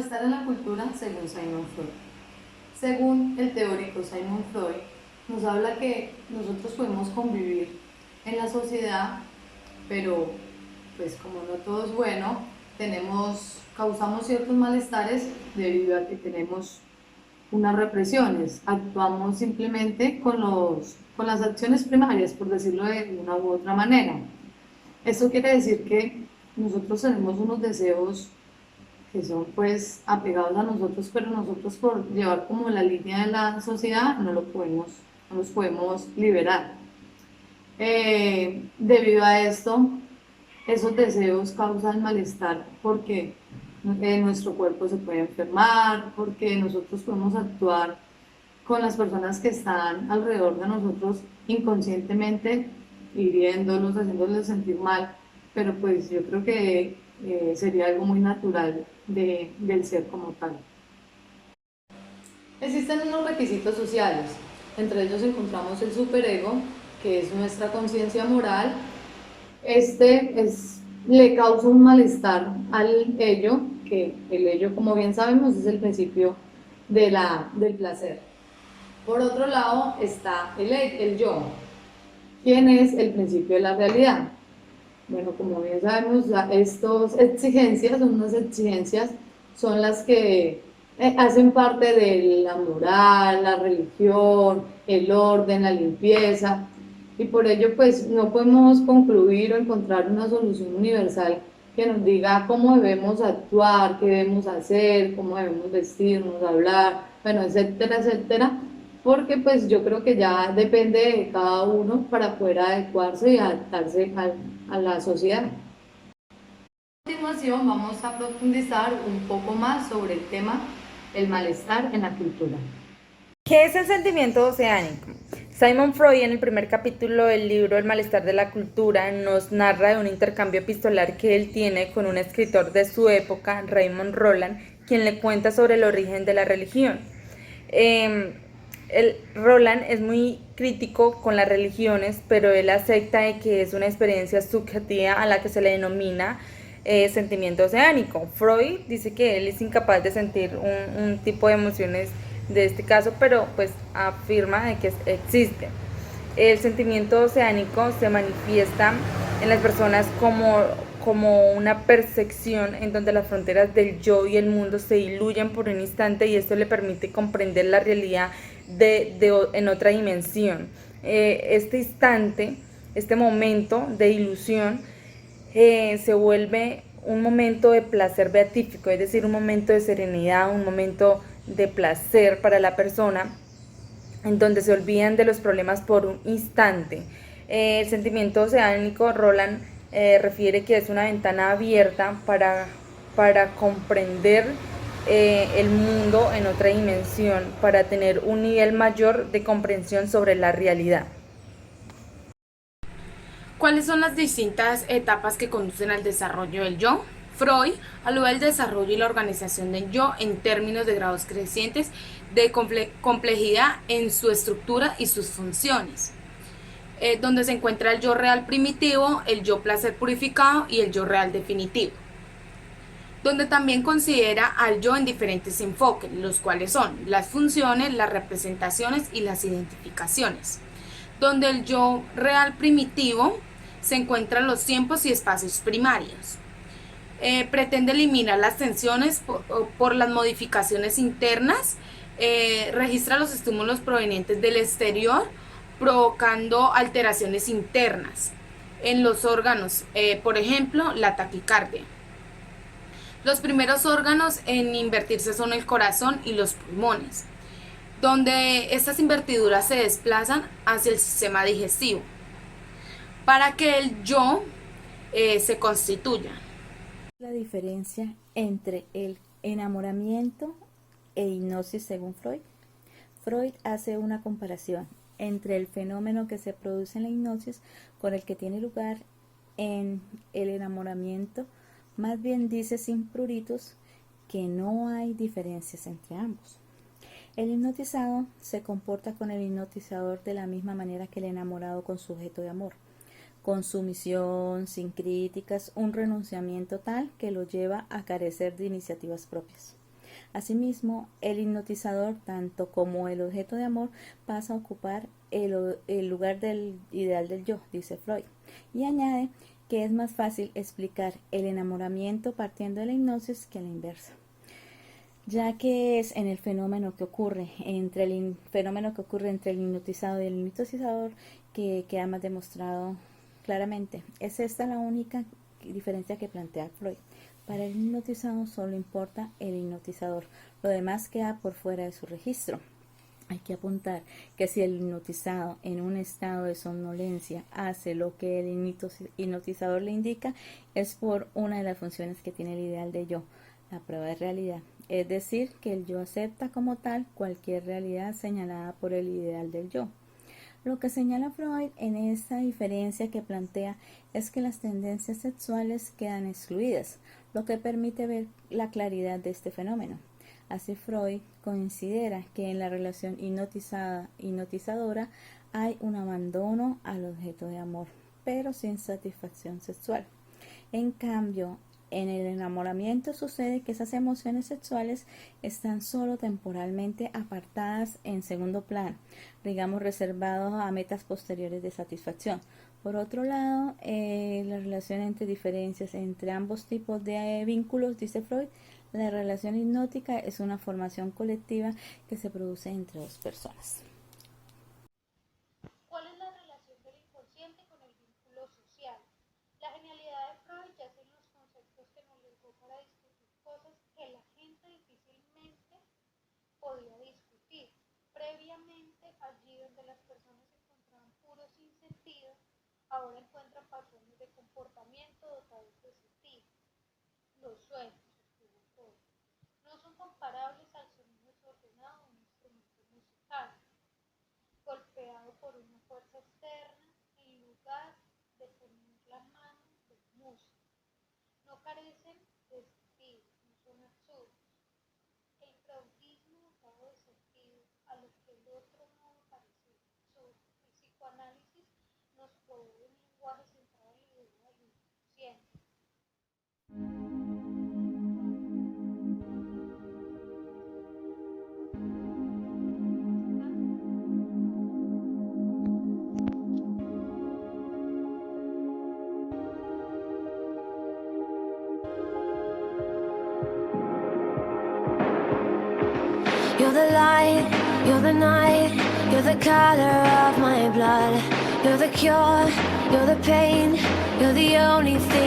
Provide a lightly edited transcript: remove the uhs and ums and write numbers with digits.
malestar en la cultura según Sigmund Freud. Según el teórico Sigmund Freud, nos habla que nosotros podemos convivir en la sociedad, pero pues como no todo es bueno, causamos ciertos malestares debido a que tenemos unas represiones, actuamos simplemente con las acciones primarias, por decirlo de una u otra manera. Esto quiere decir que nosotros tenemos unos deseos que son pues apegados a nosotros, pero nosotros por llevar como la línea de la sociedad no los podemos liberar. Debido a esto, esos deseos causan malestar porque nuestro cuerpo se puede enfermar, porque nosotros podemos actuar con las personas que están alrededor de nosotros inconscientemente, hiriéndolos, haciéndolos sentir mal, pero pues yo creo que sería algo muy natural del ser como tal. Existen unos requisitos sociales, entre ellos encontramos el superego, que es nuestra conciencia moral. Le causa un malestar al ello, que el ello, como bien sabemos, es el principio del placer. Por otro lado está el yo, ¿quién es el principio de la realidad? Bueno, como bien sabemos, estas exigencias son unas exigencias, son las que hacen parte de la moral, la religión, el orden, la limpieza, y por ello pues no podemos concluir o encontrar una solución universal que nos diga cómo debemos actuar, qué debemos hacer, cómo debemos vestirnos, hablar, bueno, etcétera, etcétera, porque pues yo creo que ya depende de cada uno para poder adecuarse y adaptarse a la sociedad. A continuación vamos a profundizar un poco más sobre el tema el malestar en la cultura. ¿Qué es el sentimiento oceánico? Sigmund Freud, en el primer capítulo del libro El malestar de la cultura, nos narra de un intercambio epistolar que él tiene con un escritor de su época, Raymond Roland, quien le cuenta sobre el origen de la religión. Roland es muy crítico con las religiones, pero él acepta de que es una experiencia subjetiva a la que se le denomina sentimiento oceánico. Freud dice que él es incapaz de sentir un tipo de emociones de este caso, pero pues afirma de que existe. El sentimiento oceánico se manifiesta en las personas como una percepción en donde las fronteras del yo y el mundo se diluyen por un instante, y esto le permite comprender la realidad en otra dimensión. Este instante, este momento de ilusión, se vuelve un momento de placer beatífico, es decir, un momento de serenidad, un momento de placer para la persona, en donde se olvidan de los problemas por un instante. El sentimiento oceánico, Roland refiere que es una ventana abierta para comprender el mundo en otra dimensión, para tener un nivel mayor de comprensión sobre la realidad. ¿Cuáles son las distintas etapas que conducen al desarrollo del yo? Freud alude al desarrollo y la organización del yo en términos de grados crecientes de complejidad en su estructura y sus funciones, donde se encuentra el yo real primitivo, el yo placer purificado y el yo real definitivo, donde también considera al yo en diferentes enfoques, los cuales son las funciones, las representaciones y las identificaciones, donde el yo real primitivo se encuentran los tiempos y espacios primarios. Pretende eliminar las tensiones por las modificaciones internas, registra los estímulos provenientes del exterior, provocando alteraciones internas en los órganos, por ejemplo, la taquicardia. Los primeros órganos en invertirse son el corazón y los pulmones, donde estas invertiduras se desplazan hacia el sistema digestivo para que el yo se constituya. La diferencia entre el enamoramiento e hipnosis según Freud. Freud hace una comparación entre el fenómeno que se produce en la hipnosis con el que tiene lugar en el enamoramiento. Más bien dice sin pruritus que no hay diferencias entre ambos. El hipnotizado se comporta con el hipnotizador de la misma manera que el enamorado con su objeto de amor, con sumisión, sin críticas, un renunciamiento tal que lo lleva a carecer de iniciativas propias. Asimismo, el hipnotizador, tanto como el objeto de amor, pasa a ocupar el lugar del ideal del yo, dice Freud, y añade que es más fácil explicar el enamoramiento partiendo de la hipnosis que a la inversa, ya que es en el fenómeno que ocurre entre el hipnotizado y el hipnotizador que queda más demostrado claramente. Es esta la única diferencia que plantea Freud. Para el hipnotizado solo importa el hipnotizador, lo demás queda por fuera de su registro. Hay que apuntar que si el hipnotizado en un estado de somnolencia hace lo que el hipnotizador le indica, es por una de las funciones que tiene el ideal de yo, la prueba de realidad. Es decir, que el yo acepta como tal cualquier realidad señalada por el ideal del yo. Lo que señala Freud en esta diferencia que plantea es que las tendencias sexuales quedan excluidas, lo que permite ver la claridad de este fenómeno. Así Freud considera que en la relación hipnotizada-hipnotizadora hay un abandono al objeto de amor, pero sin satisfacción sexual. En cambio, en el enamoramiento sucede que esas emociones sexuales están solo temporalmente apartadas en segundo plano, digamos reservados a metas posteriores de satisfacción. Por otro lado, la relación entre diferencias entre ambos tipos de vínculos, dice Freud, la relación hipnótica es una formación colectiva que se produce entre dos personas. ¿Cuál es la relación del inconsciente con el vínculo social? La genialidad de Freud yace en los conceptos que nos legó para discutir cosas que la gente difícilmente podía discutir. Previamente, allí donde las personas encontraban puro sinsentido, ahora encuentran patrones de comportamiento dotados de sentido. Los sueños, escribe Freud, no son comparables al sonido desordenado de un instrumento musical, golpeado por una fuerza externa en lugar de poner las manos del músico. No carecen de sentido, no son absurdos. El freudismo dotado de sentido, a lo que el otro modo parece absurdo. El psicoanálisis nos provee un lenguaje centrado en la idea del inconsciente. You're the light, you're the night, you're the color of my blood. You're the cure, you're the pain, you're the only thing